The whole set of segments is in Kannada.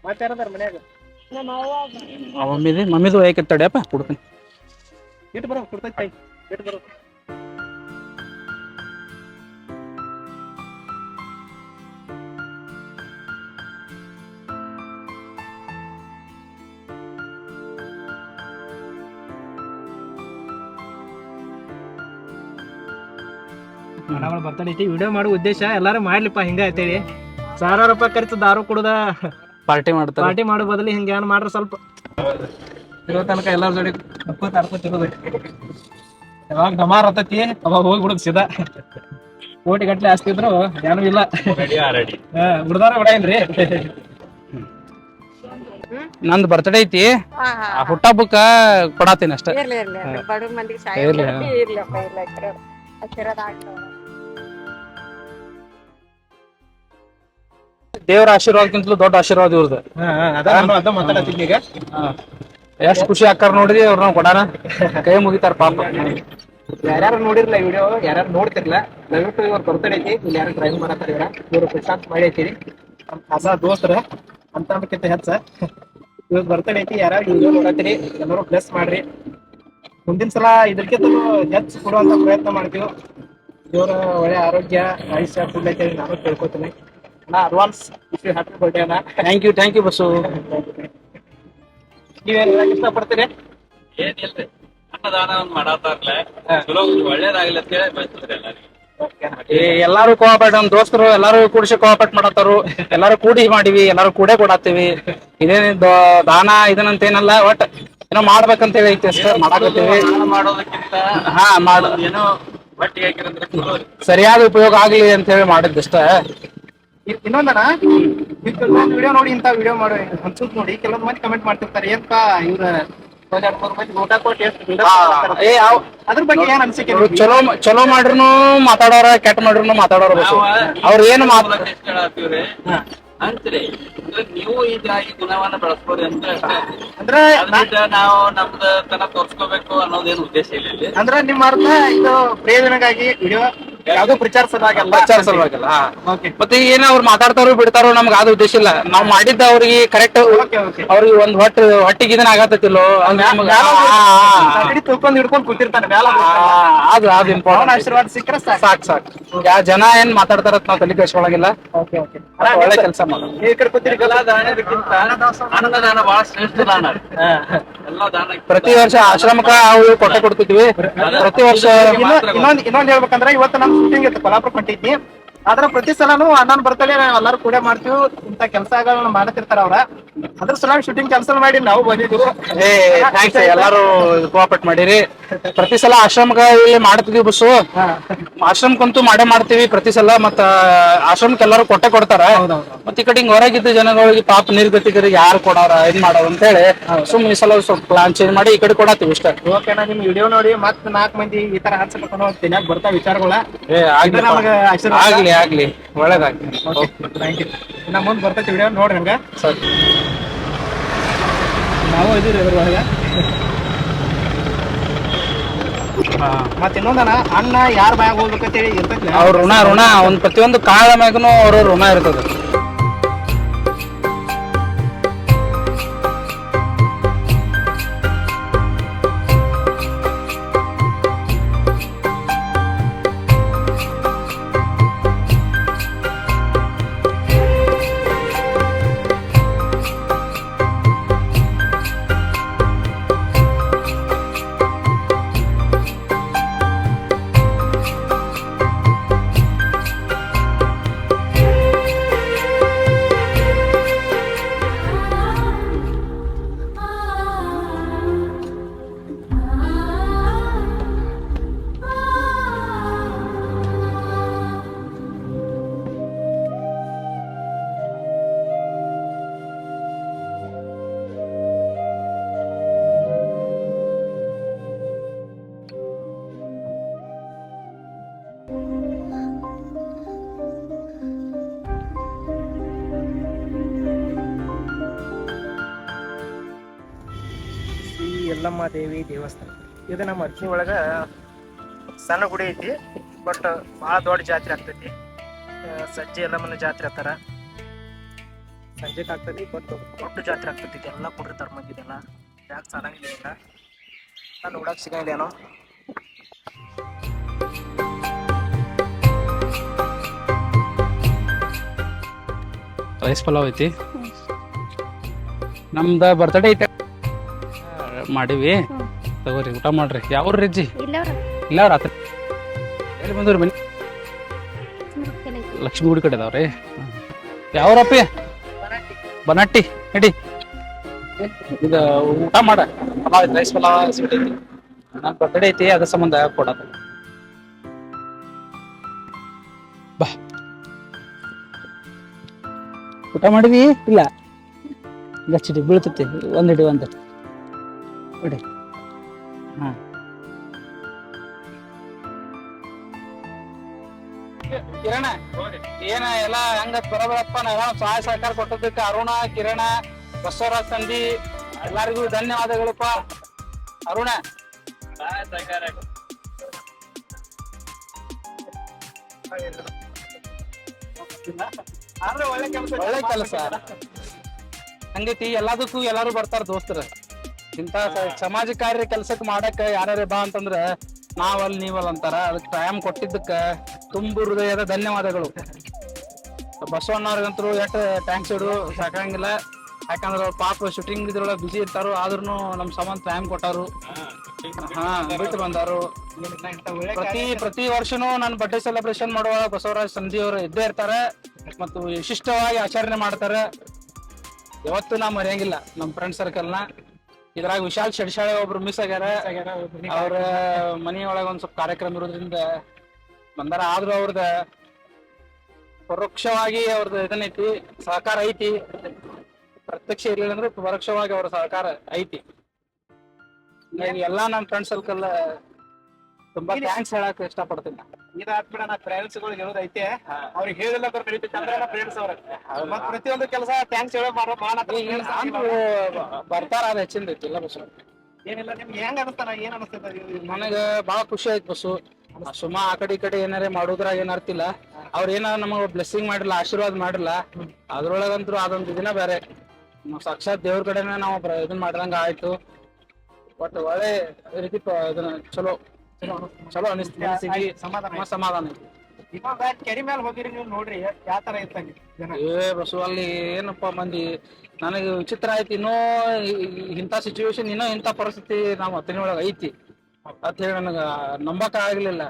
ಮಾತಾಡದಾರ ಮನ್ಯಾಗ ಮಮ್ಮಿದು ಯಾಕೆತ್ತಾಡ್ಯಪ್ಪ ಕೊಡ್ತೀನಿ ಇಟ್ಟು ಬರೋ ಕೊಡ್ತೈತಿ ಇಟ್ಟು ಬರೋ ಮನವಳ ಬರ್ತಡೇ ಐತಿ ವಿಡಿಯೋ ಮಾಡೋ ಉದ್ದೇಶ ಎಲ್ಲಾರು ಮಾಡ್ಲಿಪ್ಪ ಹಿಂಗ ಐತೇಳಿ ₹1000 ಖರ್ಚು ದಾರು ಕುಡ್ದ ಪಾರ್ಟಿ ಮಾಡೋ ಬದಲಿ ಹಿಂಗ ಏನ್ ಮಾಡ್ರ ಸ್ವಲ್ಪ ಇರೋ ತನಕ ಎಲ್ಲಾರ ಜೋಡಿ ಆಡ್ಕೊತಿರೋದು ಯಾವಾಗ ಡಮಾರ್ ಹತ್ತತಿ ಅವಾಗ ಹೋಗ್ಬಿಡುದು ಸೀದಾ ಕೋಟಿ ಗಟ್ಲೆ ಆಸ್ತಿದ್ರು ಏನೂ ಇಲ್ಲ ಹುಡ್ದಾರ ಹೊಡೇನ್ರಿ ನಂದು ಬರ್ತಡೇ ಐತಿ ಹುಟ್ಟಹಬ್ಬಕ್ಕ ಕೊಡಾತೀನಿ ಅಷ್ಟೇ ದೇವರ ಆಶೀರ್ವಾದಕ್ಕಿಂತಲೂ ದೊಡ್ಡ ಆಶೀರ್ವಾದ ಇವ್ರದ್ದು ಮಾತಾಡತ್ತೀನಿ ಈಗ ಎಷ್ಟು ಖುಷಿ ಆಕಾರ ನೋಡಿದ್ರಿ ಅವ್ರನ್ನ ಕೊಡಾನ ಕೈ ಮುಗಿತಾರ ಪಾಪ ಯಾರ್ಯಾರು ನೋಡಿರ್ಲ ವಿಡಿಯೋ ಯಾರ್ಯಾರು ನೋಡ್ತಿರ್ಲ ದಯವಿಟ್ಟು ಇವ್ರ ಬರ್ತಡೇ ಐತಿ ಇಲ್ಲಿ ಯಾರು ಡ್ರೈವ್ ಮಾಡತ್ತಾರ ಇವ್ರು ಪ್ರಶಾಂತ್ ಮಾಡಿ ಐತಿರಿ ನಮ್ ಹೊಸ ದೋಸ್ತರ ಅಂತಕ್ಕಿಂತ ಹೆಚ್ಚ ಇವ್ರ ಬರ್ತಡೇ ಐತಿ ಯಾರ್ಯಾರು ವಿಡಿಯೋ ನೋಡತ್ತೀರಿ ಎಲ್ಲರೂ ಬ್ಲೆಸ್ ಮಾಡ್ರಿ ಮುಂದಿನ ಸಲ ಇದಕ್ಕಿಂತ ಹೆಚ್ಚು ಕೊಡುವಂತ ಪ್ರಯತ್ನ ಮಾಡ್ತೀವಿ ದೇವರ ಒಳ್ಳೆ ಆರೋಗ್ಯ ಆಯುಷ್ಯ ಫುಲ್ ಐತಿ ನಾನು ಕೇಳ್ಕೊತೀನಿ ನಾ ಅಡ್ವಾನ್ಸ್ ಹ್ಯಾಪಿ ಬರ್ಡೇ ಅಣ್ಣ ಥ್ಯಾಂಕ್ ಯು ಬಸ್ಸು ನೀವೇನ್ ಇಷ್ಟಪಡ್ತೀರಿ ಏನಿಲ್ರಿ ಅನ್ನದಾನ ಒಂದ್ ಮಾಡತ್ತಾರ್ಲೆ ಚಲೋ ಒಳ್ಳೇದಾಗ್ಲಿ ಅಂತ ಹೇಳಿ ಬಯಸ್ತಾರೆ ಎಲ್ಲಾರು ಕೋಆಪರೇಟ್ ನಮ್ ದೋಸ್ತರು ಎಲ್ಲಾರು ಕೂಡಿಸಿ ಕೋಆಪರೇಟ್ ಮಾಡತ್ತಾರು ಎಲ್ಲಾರು ಕೂಡಿ ಮಾಡಿವಿ ಎಲ್ಲಾರು ಕೂಡೇ ಕೊಡಾತೀವಿ ಇದೇನ್ ದಾನ ಇದನ್ನಂತ ಏನಲ್ಲ ಒಟ್ ಏನೋ ಮಾಡ್ಬೇಕಂತ ಹೇಳಿ ಐತಿ ಅಷ್ಟೇ ಮಾಡಾಕತ್ತೀವಿ ಮಾಡೋದಕ್ಕಿಂತ ಏನೋ ಒಟ್ಟಿಗೆ ಹಾಕಿರಂದ್ರೆ ಸರಿಯಾದ ಉಪಯೋಗ ಆಗ್ಲಿ ಅಂತ ಹೇಳಿ ಮಾಡಿದ್ದಷ್ಟ ಇನ್ನೊಂದಣ ವಿಡಿಯೋ ನೋಡಿ ಇಂತ ವಿಡಿಯೋ ಮಾಡೋ ಅನ್ಸುತ್ ನೋಡಿ ಕೆಲವೊಂದ್ ಮಂದಿ ಕಮೆಂಟ್ ಮಾಡ್ತಿರ್ತಾರೆ ಏನಪ್ಪ ಇವ್ರ ಊಟ ಕೊಟ್ಟು ಅದ್ರ ಬಗ್ಗೆ ಏನ್ ಅನ್ಸಿಕೆ ಚಲೋ ಮಾಡ್ರು ಮಾತಾಡೋರ ಕೆಟ್ಟ ಮಾಡ್ರು ಮಾತಾಡೋರ ಅವ್ರ ಏನು ಹೇಳತ್ತೀವ್ರಿ ಅಂತ್ರಿ ಅಂದ್ರೆ ನೀವು ಇದಾಗಿ ಗುಣವನ್ನ ಬೆಳೆಸ್ಬೋದು ಅಂತ ಅಂದ್ರೆ ನಾವು ನಮ್ದು ತನ ತೋರ್ಸ್ಕೋಬೇಕು ಅನ್ನೋದೇನು ಉದ್ದೇಶ ಇಲ್ಲ ಅಂದ್ರೆ ನಿಮ್ಮ ಅರ್ಥ ಇದು ಪ್ರಯೋಜನಕ್ಕಾಗಿ ವಿಡಿಯೋ ಯಾವ್ದು ಪ್ರಚಾರ ಸಲುವಾಗಿಲ್ಲ ಮತ್ತೆ ಏನ ಅವ್ರು ಮಾತಾಡ್ತಾರೋ ಬಿಡ್ತಾರೋ ನಮ್ಗೆ ಅದು ಉದ್ದೇಶ ಇಲ್ಲ ನಾವ್ ಮಾಡಿದ್ದ ಅವ್ರಿಗೆ ಕರೆಕ್ಟ್ ಅವ್ರಿಗೆ ಒಂದ್ ಹೊಟ್ಟಿಗೆ ಇದನ್ನ ಆಗತ್ತಿಲ್ಲೋ ತಿಳ್ಕೊಂಡ್ ಹಿಡ್ಕೊಂಡ್ ಕೂತಿರ್ತಾನೆ ಅದು ಇಂಪಾರ್ಟೆಂಟ್ ಆಶೀರ್ವಾದ ಸಿಕ್ಕರೆ ಸಾಕು ಯಾವ ಜನ ಏನ್ ಮಾತಾಡ್ತಾರ ನಾವ್ ತಲೆ ಕೆಡಿಸ್ಕೊಳಗಿಲ್ಲ ಒಳ್ಳೆ ಕೆಲಸ ಮಾಡೋದು ಈ ಕಡೆ ಕೂತಿರ್ಕಲ್ಲ ದಾನಕ್ಕಿಂತ ಅನ್ನದಾನ ಬಹಳ ಶ್ರೇಷ್ಠ ದಾನ ಎಲ್ಲ ದಾನ ಪ್ರತಿ ವರ್ಷ ಆಶ್ರಮಕ್ಕ ಅವು ಕೊಡ್ತಿದ್ವಿ ಪ್ರತಿ ವರ್ಷ ಇನ್ನೊಂದ್ ಹೇಳ್ಬೇಕಂದ್ರೆ ಇವತ್ತು ನಮ್ ಶೂಟಿಂಗ್ ಇತ್ತು ಕೊಲ್ಲಾಪುರ ಹೊಂಟಿದ್ವಿ ಆದ್ರ ಪ್ರತಿ ಸಲನು ಅಣ್ಣನ್ ಬರ್ತಡೇ ಎಲ್ಲಾರು ಕೂಡ ಮಾಡ್ತೀವಿ ಇಂತ ಕೆಲಸಗಳನ್ನ ಮಾಡ್ತಿರ್ತಾರ ಅವ್ರ ಅದ್ರ ಸಲ ಶೂಟಿಂಗ್ ಕ್ಯಾನ್ಸಲ್ ಮಾಡಿ ನಾವು ಬಂದಿದ್ವಿ ಎಲ್ಲಾರು ಕೋಆಪರೇಟ್ ಮಾಡಿರಿ ಪ್ರತಿ ಸಲ ಆಶ್ರಮಕ್ಕ ಇಲ್ಲಿ ಮಾಡ್ತಿದ್ವಿ ಬಸ್ಸು ಆಶ್ರಮಕ್ಕಂತೂ ಮಾಡೇ ಮಾಡ್ತೀವಿ ಪ್ರತಿ ಸಲ ಮತ್ತ ಆಶ್ರಮಕ್ಕೆ ಎಲ್ಲಾರು ಕೊಡ್ತಾರ ಮತ್ತ ಈ ಕಡೆ ಹಿಂಗ್ ಹೊರಗಿದ್ದ ಜನಗಳಿಗೆ ಪಾಪ ನಿರ್ಗತಿಕರಿಗೆ ಯಾರು ಕೊಡಾರ ಏನ್ ಮಾಡೋರು ಅಂತ ಹೇಳಿ ಸುಮ್ಮನೆ ಈ ಸಲ ಸ್ವಲ್ಪ ಪ್ಲಾನ್ ಚೇಂಜ್ ಮಾಡಿ ಈ ಕಡೆ ಕೊಡಾತೀವಿ ಇಷ್ಟ ಓಕೆನಾ ನಿಮ್ ವಿಡಿಯೋ ನೋಡಿ ಮತ್ 4 ಮಂದಿ ಈ ತರ ಹಚ್ಚಿಕೊಂಡು ಹೋಗ್ತೀನಿ ಬರ್ತಾ ವಿಚಾರಗಳ ಆಗ್ಲಿ ಒಳ್ಳೇದಾಗ್ಲಿ ಇನ್ನ ಮುಂದ್ ಬರ್ತೈತಿ ವಿಡಿಯೋ ನೋಡ್ರಿ ಹಂಗ ಸರಿ ನಾವು ಇದೀರಿ ಅದ್ರೊಳಗ ಮತ್ ಇನ್ನೊಂದನ ಅಣ್ಣ ಯಾರ ಬಾಯಾಗ ಹೋಗ್ಬೇಕಂತೇಳಿ ಇರ್ತೈತಿ ಅವ್ರ ಋಣ ಒಂದ್ ಪ್ರತಿಯೊಂದು ಕಾಳ ಮ್ಯಾಗನು ಅವ್ರ ಋಣ ಇರ್ತದ ಯಲ್ಲಮ್ಮ ದೇವಿ ದೇವಸ್ಥಾನ ಇದು ನಮ್ಮ ಅರ್ಕಿ ಒಳಗ ಸಣ್ಣ ಗುಡಿ ಐತಿ ಬಟ್ ಭಾಳ ದೊಡ್ಡ ಜಾತ್ರೆ ಆಗ್ತೈತಿ. ಸಜ್ಜೆ ಯಲ್ಲಮ್ಮನ ಜಾತ್ರೆ ಆತರ ಸಂಜೆಕ್ ಆಗ್ತದೆ ಬಟ್ ದೊಡ್ಡ ಜಾತ್ರೆ ಆಗ್ತದೆ. ಇದೆಲ್ಲ ಕೊಟ್ಟಿರ್ತಾರ ಮಂದಿ, ಇದೆಲ್ಲ ಯಾಕೆ ಸಾಲಂಗಿಲ್ಲ, ನಾನು ನೋಡಕ್ ಸಿಗಂಗಿಲ್ಲ ಏನೋ. ರೈಸ್ ಪಲಾವ್ ಐತಿ. ನಮ್ದ ಬರ್ತಡೇ ಐತೆ ಮಾಡಿವಿ, ತಗೋರಿ ಊಟ ಮಾಡ್ರಿ. ಯಾವ ರೆಜ್ಜಿ ಇಲ್ಲ ರಾತ್ರಿ ಎಲ್ಲಿ ಬಂದ್ರಿ ಮನೆ? ಲಕ್ಷ್ಮೀ ಗುಡಿ ಕಡೆ ಅದಾವ್ರಿ. ಯಾವ್ರಪ್ಪಿ? ಬನಾಟಿ ನಡಿ. ಇದು ಊಟ ಮಾಡ, ಪಲಾವ್ ಐತಿ, ರೈಸ್ ಪಲಾವ್ ಸ್ವೀಟ್ ಐತಿ. ನನ್ ಬರ್ತಡೇ ಐತಿ, ಅದ್ರ ಸಂಬಂಧ ಕೊಡೋದು. ಬಾ, ಊಟ ಮಾಡಿದಿ ಇಲ್ಲ? ಗಚ್ಚಿಡಿ ಬೀಳ್ತೈತಿ, ಒಂದಿಡಿ ಒಂದು ಇಡಿ. ಹಾ, ಕಿರಣ ಏನ ಎಲ್ಲ ಹೆಂಗ ಬರಬರಪ್ಪ? ನಾವ್ ಸಹಾಯ ಸಹಕಾರ ಕೊಟ್ಟದಕ್ಕೆ ಅರುಣ, ಕಿರಣ, ಬಸವರಾಜ್ ಸಂಧಿ ಎಲ್ಲರಿಗೂ ಧನ್ಯವಾದಗಳಪ್ಪ. ಅರುಣ ಒಳ್ಳೆ ಕೆಲಸ ಹಂಗೈತಿ. ಎಲ್ಲದಕ್ಕೂ ಎಲ್ಲಾರು ಬರ್ತಾರ ದೋಸ್ತರ. ಇಂತ ಸಮಾಜ ಕಾರ್ಯ ಕೆಲ್ಸಕ್ ಮಾಡಕ್ ಯಾರ್ಯಾರ ಬಾ ಅಂತಂದ್ರ ನಾವಲ್ ನೀವಲ್ ಅಂತಾರ. ಅದಕ್ಕೆ ಟೈಮ್ ಕೊಟ್ಟಿದ್ದಕ್ಕ ತುಂಬು ಹೃದಯದ ಧನ್ಯವಾದಗಳು. ಬಸವಣ್ಣವ್ರಿಗಂತೂ ಎಷ್ಟು ಥ್ಯಾಂಕ್ಸ್ ಇಡು ಸಾಕಂಗಿಲ್ಲ. ಯಾಕಂದ್ರ ಅವ್ರ ಪಾಪ ಶೂಟಿಂಗ್ ಇದ್ರೊಳಗೆ ಬಿಸಿ ಇರ್ತಾರು, ಆದ್ರೂ ನಮ್ ಸಂಬಂಧ ಟೈಮ್ ಕೊಟ್ಟಾರು. ಹಾ, ಬಿಟ್ಟು ಬಂದಾರು. ಪ್ರತಿ ವರ್ಷನೂ ನಾನು ಬರ್ಡೇ ಸೆಲೆಬ್ರೇಷನ್ ಮಾಡುವಾಗ ಬಸವರಾಜ್ ಸಂಧಿ ಅವರು ಇದ್ದೇ ಇರ್ತಾರೆ ಮತ್ತು ವಿಶಿಷ್ಟವಾಗಿ ಆಚರಣೆ ಮಾಡ್ತಾರೆ. ಯಾವತ್ತೂ ನಾ ಮರೆಯಂಗಿಲ್ಲ ನಮ್ ಫ್ರೆಂಡ್ ಸರ್ಕಲ್ನ. ಇದ್ರಾಗ ವಿಶಾಲ್ ಶೆಡ್ಶಾಳೆ ಒಬ್ರು ಮಿಸ್ ಆಗ್ಯಾರ. ಅವ್ರ ಮನೆಯೊಳಗ ಒಂದ್ ಸ್ವಲ್ಪ ಕಾರ್ಯಕ್ರಮ ಇರೋದ್ರಿಂದ ಬಂದಾರ. ಆದ್ರೂ ಅವ್ರದ ಪರೋಕ್ಷವಾಗಿ ಅವ್ರದ್ದು ಇದನ್ನೈತಿ, ಸಹಕಾರ ಐತಿ. ಪ್ರತ್ಯಕ್ಷ ಇರ್ಲಿಲ್ಲ ಅಂದ್ರೆ ಪರೋಕ್ಷವಾಗಿ ಅವ್ರ ಸಹಕಾರ ಐತಿ. ಎಲ್ಲಾ ನಮ್ ಫ್ರೆಂಡ್ ಸರ್ಕಲ್ ತುಂಬಾ ಥ್ಯಾಂಕ್ಸ್ ಹೇಳಕ್ ಇಷ್ಟಪಡ್ತೀನಿ. ಇದಾದ್ಮೇಲೆ ನಾ ಫ್ರೆಂಡ್ಸ್ ಗಳಿಗೆ ಹೇಳೋದೈತೆ, ಅವ್ರಿಗೆ ಹೇಳಿಲ್ಲ ಬರೀತೈತೆ ಅಂದ್ರೆ ಫ್ರೆಂಡ್ಸ್ ಅವ್ರ ಪ್ರತಿಯೊಂದು ಕೆಲಸ ಥ್ಯಾಂಕ್ಸ್ ಹೇಳೋ ಬರ್ತಾರ. ಅದು ಹೆಚ್ಚಿಂದ ಐತಿ ಇಲ್ಲ ಬಸ್ಸು. ಏನಿಲ್ಲ, ನಿಮ್ಗೆ ಹೆಂಗ್ ಅನಿಸ್ತಾನ? ಏನ್ ಅನಿಸ್ತದ? ನನಗ ಬಹಳ ಖುಷಿ ಆಯ್ತು ಬಸ್ಸು. ಸುಮ್ಮ ಆ ಕಡೆ ಈ ಕಡೆ ಏನಾರ ಮಾಡೋದ್ರಾಗ ಏನ್ ಅರ್ತಿಲ್ಲ. ಅವ್ರ ಏನಾರ ನಮಗ ಬ್ಲೆಸ್ಸಿಂಗ್ ಮಾಡಿಲ್ಲ, ಆಶೀರ್ವಾದ ಮಾಡಿಲ್ಲ, ಅದ್ರೊಳಗಂತೂ ಅದೊಂದು ದಿನ ಬೇರೆ. ನಾವು ಸಾಕ್ಷಾತ್ ದೇವ್ರ ಕಡೆನ ನಾವು ಇದನ್ ಮಾಡಿದಂಗ ಆಯ್ತು. ಒಟ್ಟು ಒಳ್ಳೆ ರೀತಿ ಇದನ್ನ ಚಲೋ ಅನಿಸ್ತೀವಿ. ಸಮಾಧಾನ ಇವಾಗ ಕೆರಿ ಮೇಲೆ ಹೋಗಿರಿ ನೀವು, ನೋಡ್ರಿ ಯಾವ ತರ ಇರ್ತಂಗೆ ಜನ. ಬಸ್ಸು ಅಲ್ಲಿ ಏನಪ್ಪ ಮಂದಿ, ನನಗೆ ವಿಚಿತ್ರ ಆಯ್ತು. ಇನ್ನೂ ಇಂಥ ಸಿಚುವೇಶನ್, ಇನ್ನೂ ಇಂಥ ಪರಿಸ್ಥಿತಿ ನಮ್ಮ ಹತ್ತಿನೊಳಗೆ ಐತಿ ಅಂತ ಹೇಳಿ ನನಗ ನಂಬಕ ಆಗ್ಲಿಲ್ಲ.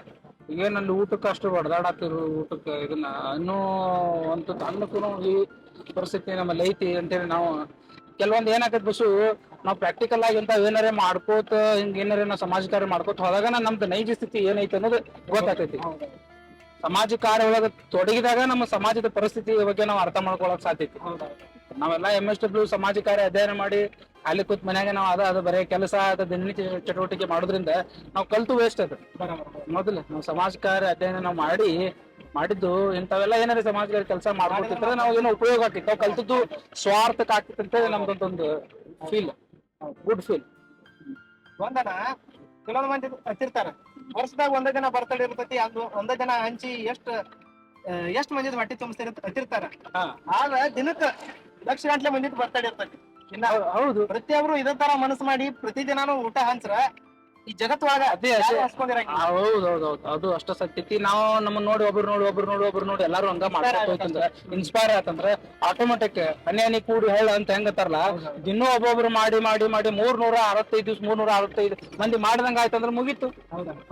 ಏನಲ್ಲಿ ಊಟಕ್ಕೆ ಅಷ್ಟು ಬಡ್ದಾಡತ್ತಿರು, ಊಟಕ್ಕೆ ಇದನ್ನ ಇನ್ನೂ ಒಂದು ತಣ್ಣಕ್ಕೂ ಈ ಪರಿಸ್ಥಿತಿ ನಮ್ಮಲ್ಲಿ ಐತಿ ಅಂತೇಳಿ ನಾವು ಕೆಲವೊಂದು ಏನಾಗತ್ತೆ ಬಸ್ಸು, ನಾವು ಪ್ರಾಕ್ಟಿಕಲ್ ಆಗಿ ಅಂತ ಏನಾರೇ ಮಾಡ್ಕೋತ ಹಿಂಗ ಏನಾರೇ ನಾವು ಸಮಾಜ ಕಾರ್ಯ ಮಾಡ್ಕೋತ ಹೋದಾಗ ನಮ್ದು ನೈಜ ಸ್ಥಿತಿ ಏನೈತಿ ಅನ್ನೋದು ಗೊತ್ತಾಗ್ತೈತಿ. ಸಮಾಜ ಕಾರ್ಯ ಒಳಗ ತೊಡಗಿದಾಗ ನಮ್ಮ ಸಮಾಜದ ಪರಿಸ್ಥಿತಿ ಬಗ್ಗೆ ನಾವು ಅರ್ಥ ಮಾಡ್ಕೊಳಕ್ ಸಾಧ್ಯತೆ. ನಾವೆಲ್ಲ MSW ಸಮಾಜ ಕಾರ್ಯ ಅಧ್ಯಯನ ಮಾಡಿ ಅಲ್ಲಿ ಕೂತ್ ಮನ್ಯಾಗ ನಾವು ಅದು ಬರೀ ಕೆಲಸ ಅದ ದಿನನಿತ್ಯ ಚಟುವಟಿಕೆ ಮಾಡೋದ್ರಿಂದ ನಾವು ಕಲ್ತು ವೇಸ್ಟ್ ಅದು. ಮೊದಲು ನಾವು ಸಮಾಜ ಕಾರ್ಯ ಅಧ್ಯಯನ ನಾವು ಮಾಡಿದ್ದು ಇಂಥವೆಲ್ಲ ಏನಾರ ಸಮಾಜ ಕಾರ್ಯ ಕೆಲಸ ಮಾಡ್ಕೊತಿದ್ರೆ ನಾವು ಏನೋ ಉಪಯೋಗ ಆಗ್ತಿತ್ತು. ನಾವು ಕಲ್ತದ್ದು ಸ್ವಾರ್ಥಕ್ಕೆ ಆಗ್ತಿತ್ತು ಅಂತ ನಮ್ದೊಂದೊಂದು ಫೀಲ್, ಗುಡ್ ಫೀಲ್. ಒಂದನ ಕೆಲವೊಂದು ಮಂದಿ ಹಚ್ಚಿರ್ತಾರ, ವರ್ಷದಾಗ ಒಂದೇ ದಿನ ಬರ್ತಡೇ ಇರ್ತೈತಿ, ಅದು ಒಂದೇ ದಿನ ಹಂಚಿ ಎಷ್ಟ್ ಮಂದಿದ್ ಹೊಟ್ಟಿ ತುಂಬಿಸ್ತಾರ ಹಚ್ಚಿರ್ತಾರ. ಆಗ ದಿನಕ್ಕ ಲಕ್ಷ ಗಂಟ್ಲೆ ಮಂದಿದ್ ಬರ್ತಡೇ ಇರ್ತೈತಿ. ಹೌದು, ಪ್ರತಿಯೊಬ್ರು ಇದೇ ತರ ಮನಸ್ಸು ಮಾಡಿ ಪ್ರತಿದಿನಾನು ಊಟ ಹಂಚ್ರ ಈ ಜಗತ್ತೊಳಗ ಅದೇ ಹೌದೌದು, ಅದು ಅಷ್ಟ ಸತ್ಯತಿ. ನಾವು ನಮ್ಮನ್ನ ನೋಡಿ ಒಬ್ರು ನೋಡಿ ಎಲ್ಲಾರು ಹಂಗ ಮಾಡ್ಕೊಂಡ್ರೆ ಇನ್ಸ್ಪೈರ್ ಆತಂದ್ರೆ ಆಟೋಮೆಟಿಕ್ ಹನಿ ಕೂಡಿ ಹೇಳ ಅಂತ ಹೆಂಗತ್ತಾರಲ್ಲ, ಇನ್ನೂ ಒಬ್ಬೊಬ್ರು ಮಾಡಿ 365 ದಿವ್ಸ 365 ಮಂದಿ ಮಾಡಿದಂಗ ಆಯ್ತಂದ್ರೆ ಮುಗೀತು.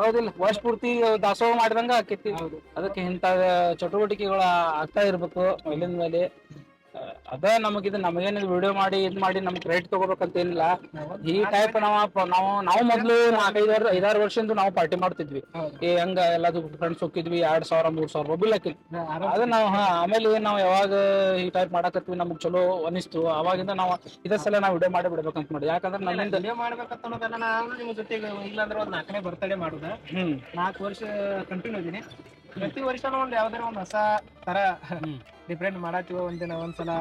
ಹೌದಿಲ್ಲ, ವರ್ಷ ಪೂರ್ತಿ ದಾಸೋಹ ಮಾಡಿದಂಗ ಆಕೈತಿ. ಅದಕ್ಕೆ ಇಂತ ಚಟುವಟಿಕೆಗಳ ಆಗ್ತಾ ಇರ್ಬೇಕು ಮೇಲಿನ ಮೇಲೆ. ಅದ ನಮಗೇನ ವಿಡಿಯೋ ಮಾಡಿ ನಮ್ಗೆ ಕ್ರೆಡಿಟ್ ತಗೋಬೇಕಂತ ಏನಿಲ್ಲ. ಈ ಟೈಪ್ ನಾವು ಮೊದ್ಲು 5-6 ವರ್ಷದಿಂದ ನಾವು ಪಾರ್ಟಿ ಮಾಡ್ತಿದ್ವಿ. ಹಂಗ ಎಲ್ಲದು ಫ್ರೆಂಡ್ಸ್ ಹೋಗಿದ್ವಿ, 2,000-3,000 ರೂಪಾಯಿ ಹಾಕಿದ್ವಿ. ಅದ ನಾವು ಆಮೇಲೆ ನಾವು ಯಾವಾಗ ಈ ಟೈಪ್ ಮಾಡಕತ್ವಿ ನಮ್ಗ್ ಚಲೋ ಅನಿಸ್ತು, ಅವಾಗಿಂದ ನಾವು ಇದೇ ಸಲ ನಾವು ವಿಡಿಯೋ ಮಾಡಿ ಬಿಡ್ಬೇಕಂತ ಮಾಡಿ. ಯಾಕಂದ್ರೆ ನಮ್ಮಿಂದ ವಿಡಿಯೋ ಮಾಡ್ಬೇಕಂತ ಅನ್ನೋದನ್ನ ನಾನು ನಿಮ್ ಜೊತೆಗೆ ಇಲ್ಲಾಂದ್ರೆ ಒಂದ್ 4ನೇ ಬರ್ತಡೇ ಮಾಡುದ. 4 ವರ್ಷ ಕಂಟಿನ್ಯೂ ಇದೀನಿ. ಪ್ರತಿ ವರ್ಷನೂ ಒಂದ್ ಯಾವ್ದಾರ ಒಂದ್ ಹೊಸ ತರ ಡಿಫ್ರೆಂಟ್ ಮಾಡಾತೀವಿ. ಒಂದ್ಸಲ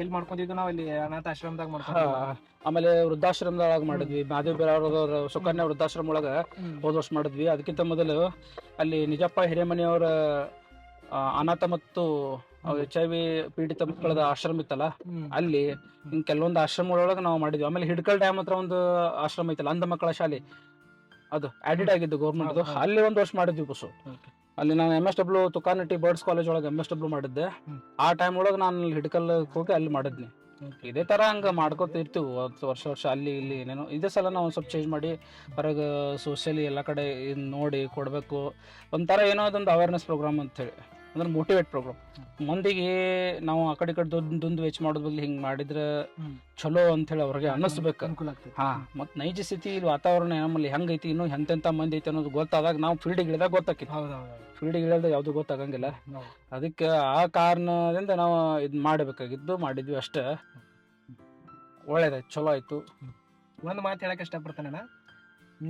ಎಲ್ಲಿ ಮಾಡ್ಕೊಂಡಿದ್ವಿ ನಾವು, ಇಲ್ಲಿ ಅನಾಥ ಆಶ್ರಮದಾಗ ಮಾಡ್ಕೊಂಡ್ವಿ. ಆಮೇಲೆ ವೃದ್ಧಾಶ್ರಮದೊಳಗ ಮಾಡಿದ್ವಿ. ಮಾದೇವ್ ಬೇರವ್ರ ಸುಕನ್ಯಾ ವೃದ್ಧಾಶ್ರಮ ಒಳಗ ಹೋದ ವರ್ಷ ಮಾಡಿದ್ವಿ. ಅದಕ್ಕಿಂತ ಮೊದಲು ಅಲ್ಲಿ ನಿಜಪ್ಪ ಹಿರೇಮನಿ ಅವ್ರ ಅನಾಥ ಮತ್ತು HIV ಪೀಡಿತ ಮಕ್ಕಳದ ಆಶ್ರಮ ಇತ್ತಲ್ಲ ಅಲ್ಲಿ ಹಿಂಗ್ ಕೆಲವೊಂದು ಆಶ್ರಮಗಳೊಳಗೆ ನಾವು ಮಾಡಿದ್ವಿ. ಆಮೇಲೆ ಹಿಡ್ಕಲ್ ಡ್ಯಾಮ್ ಹತ್ರ ಒಂದು ಆಶ್ರಮ ಐತಲ್ಲ, ಅಂಧ ಮಕ್ಕಳ ಶಾಲೆ, ಅದು ಆಡಿಡ್ ಆಗಿದ್ದು ಗೌರ್ಮೆಂಟ್, ಅಲ್ಲಿ ಒಂದು ವರ್ಷ ಮಾಡಿದ್ವಿ ಬಸ್ಸು. ಅಲ್ಲಿ ನಾನು MSW ತುಕಾನಟ್ಟಿ ಬರ್ಡ್ಸ್ ಕಾಲೇಜ್ ಒಳಗೆ MSW ಮಾಡಿದ್ದೆ. ಆ ಟೈಮ್ ಒಳಗೆ ನಾನು ಹಿಡ್ಕಲ್ ಹೋಗಿ ಅಲ್ಲಿ ಮಾಡಿದ್ನಿ. ಇದೇ ತರ ಹಂಗ ಮಾಡ್ಕೋತ ಇರ್ತೀವಿ ವರ್ಷ ಅಲ್ಲಿ ಇಲ್ಲಿ ಏನೇನೋ. ಇದೇ ಸಲ ನಾವು ಸ್ವಲ್ಪ ಚೇಂಜ್ ಮಾಡಿ ಹೊರಗೆ ಸೋಷಿಯಲಿ ಎಲ್ಲ ಕಡೆ ನೋಡಿ ಕೊಡಬೇಕು. ಒಂಥರ ಏನೋ ಅದೊಂದು ಅವೇರ್ನೆಸ್ ಪ್ರೋಗ್ರಾಮ್ ಅಂತ ಹೇಳಿ, ಅಂದ್ರೆ ಮೋಟಿವೇಟ್ ಪ್ರೋಗ್ರಾಮ್. ಮಂದಿಗೆ ನಾವು ಆ ಕಡೆ ದುಂದು ವೆಚ್ಚ ಮಾಡೋದ್ ಬದಲು ಹಿಂಗ್ ಮಾಡಿದ್ರೆ ಚಲೋ ಅಂತ ಹೇಳಿ ಅವ್ರಿಗೆ ಅನ್ನಿಸ್ಬೇಕು. ಹಾ, ಮತ್ ನೈಜ ಸ್ಥಿತಿ ಇಲ್ಲಿ ವಾತಾವರಣ ನಮ್ಮಲ್ಲಿ ಹೆಂಗೈತಿ, ಇನ್ನು ಎಂತೆಂತ ಮಂದಿ ಐತಿ ಅನ್ನೋದು ಗೊತ್ತಾದಾಗ ನಾವು ಫೀಲ್ಡಿಗೆ ಇಳಿದಾಗ ಗೊತ್ತಾಕಿತ್ತು. ಫೀಲ್ಡಿಗೆ ಇಳಿದಾಗ ಯಾವ್ದು ಗೊತ್ತಾಗಂಗಿಲ್ಲ. ಅದಕ್ಕೆ ಆ ಕಾರಣದಿಂದ ನಾವು ಇದ್ ಮಾಡಬೇಕಾಗಿದ್ದು ಮಾಡಿದ್ವಿ ಅಷ್ಟೇ. ಒಳ್ಳೇದಾಯ್ತು, ಚಲೋ ಆಯ್ತು. ಒಂದ್ ಮಾತು ಹೇಳಕ್ ಇಷ್ಟಪಡ್ತಾನ,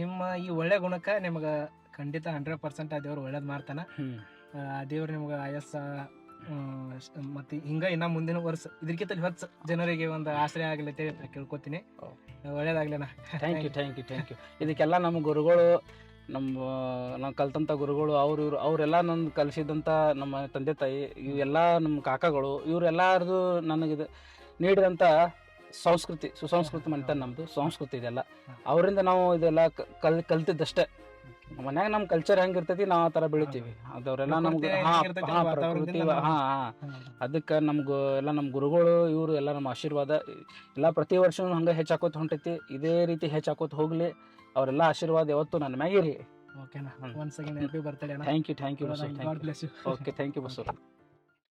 ನಿಮ್ಮ ಈ ಒಳ್ಳೆ ಗುಣಕ್ಕ ನಿಮ್ಗ ಖಂಡಿತ 100% ಆ ದೇವ್ರು ಒಳ್ಳೇದ್ ಮಾಡ್ತಾನ. ಆ ದೇವ್ರು ನಿಮ್ಗೆ ಆಯಸ್ಸ ಮತ್ತೆ ಹಿಂಗ ಇನ್ನ ಮುಂದಿನ ವರ್ಷ ಇದಕ್ಕಿಂತ ಹೆಚ್ಚು ಜನರಿಗೆ ಒಂದು ಆಶ್ರಯ ಆಗ್ಲಿ ಅಂತ ಕೇಳ್ಕೊತೀನಿ. ಒಳ್ಳೇದಾಗ್ಲಿನ. Thank you. ಇದಕ್ಕೆಲ್ಲ ನಮ್ಮ ಗುರುಗಳು, ನಾವು ಕಲ್ತಂತ ಗುರುಗಳು, ಅವರೆಲ್ಲ ನನ್ ಕಲಿಸಿದಂತ ನಮ್ಮ ತಂದೆ ತಾಯಿ, ಇವೆಲ್ಲ ನಮ್ಮ ಕಾಕಾಗಳು, ಇವರೆಲ್ಲಾರದು ನನಗೆ ನೀಡಿದಂತ ಸಂಸ್ಕೃತಿ, ಸುಸಂಸ್ಕೃತಿ ಮನೆತನ ನಮ್ದು ಸಂಸ್ಕೃತಿ ಇದೆಲ್ಲ. ಅವರಿಂದ ನಾವು ಇದೆಲ್ಲ ಕಲ್ತಿದ್ದಷ್ಟೇ. ಮನ್ಯಾಗ ನಮ್ ಕಲ್ಚರ್ ಹೆಂಗಿರ್ತೈತಿ ನಾವ್ ಆ ತರ ಬೆಳಿತೀವಿ. ಅದವ್ರೆಲ್ಲ ನಮ್ಗೆ ಪ್ರಕೃತಿ ಅದಕ್ಕ ಎಲ್ಲ ನಮ್ ಗುರುಗಳು ಇವ್ರು ಎಲ್ಲ ನಮ್ಮ ಆಶೀರ್ವಾದ ಎಲ್ಲ ಪ್ರತಿ ವರ್ಷ ಹಂಗ ಹೆಚ್ಚಾಕೋತ ಹೊಂಟೈತಿ. ಇದೇ ರೀತಿ ಹೆಚ್ಚಾಕೋತ ಹೋಗ್ಲಿ. ಅವರೆಲ್ಲ ಆಶೀರ್ವಾದ ಯಾವತ್ತು ನನ್ನ ಮ್ಯಾಗಿರಿ. ಓಕೆನಾ. Once again happy birthday. Thank you. Okay, thank you Basu.